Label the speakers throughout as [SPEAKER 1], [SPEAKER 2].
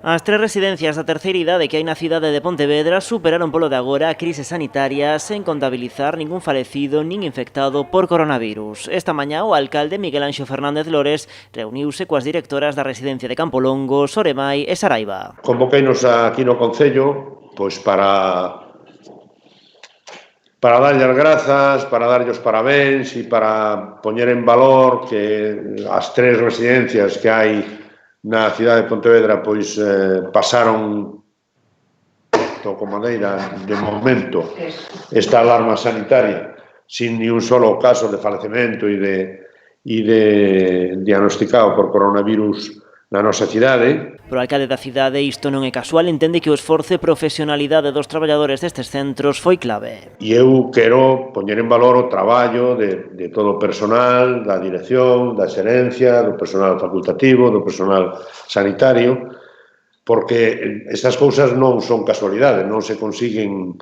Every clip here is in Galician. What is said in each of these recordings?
[SPEAKER 1] As tres residencias da terceira idade que hai na cidade de Pontevedra superaron polo de agora a crise sanitaria sen contabilizar ningún falecido nin infectado por coronavirus. Esta mañá o alcalde Miguel Anxo Fernández Lores reuniuse coas directoras da residencia de Campolongo, Soremai e Saraiva.
[SPEAKER 2] Convoqueinos aquí no Concello pois para darlle as grazas, para darlle os parabéns e para poñer en valor que as tres residencias que hai na cidade de Pontevedra pois pasaron con maneira de momento esta alarma sanitaria sin ni un solo caso de falecemento e de diagnosticado por coronavirus na nosa cidade.
[SPEAKER 1] Pero o alcalde da cidade isto non é casual, entende que o esforzo e profesionalidade dos traballadores destes centros foi clave.
[SPEAKER 2] E eu quero poñer en valor o traballo de todo o personal, da dirección, da xerencia, do personal facultativo, do personal sanitario, porque estas cousas non son casualidade, non se consiguen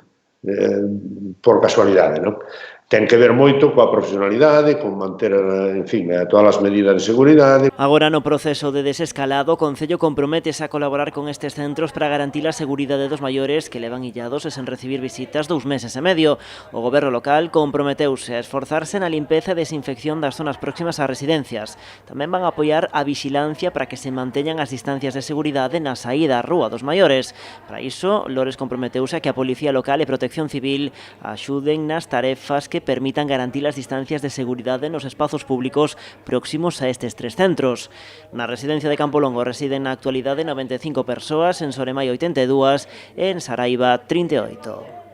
[SPEAKER 2] por casualidade, non? Ten que ver moito coa profesionalidade, con manter, en fin, todas as medidas de seguridade.
[SPEAKER 1] Agora, no proceso de desescalado, o Concello comprométese a colaborar con estes centros para garantir a seguridade dos maiores que levan illados e sen recibir visitas 2 meses e medio. O goberno local comprometeuse a esforzarse na limpeza e desinfección das zonas próximas ás residencias. Tamén van a apoiar a vixilancia para que se manteñan as distancias de seguridade na saída á rúa dos maiores. Para iso, Lores comprometeuse a que a Policía Local e Protección Civil axuden nas tarefas que permitan garantir as distancias de seguridade nos espazos públicos próximos a estes tres centros. Na residencia de Campolongo residen na actualidade 95 persoas, en Soremai 82 e en Saraiva 38.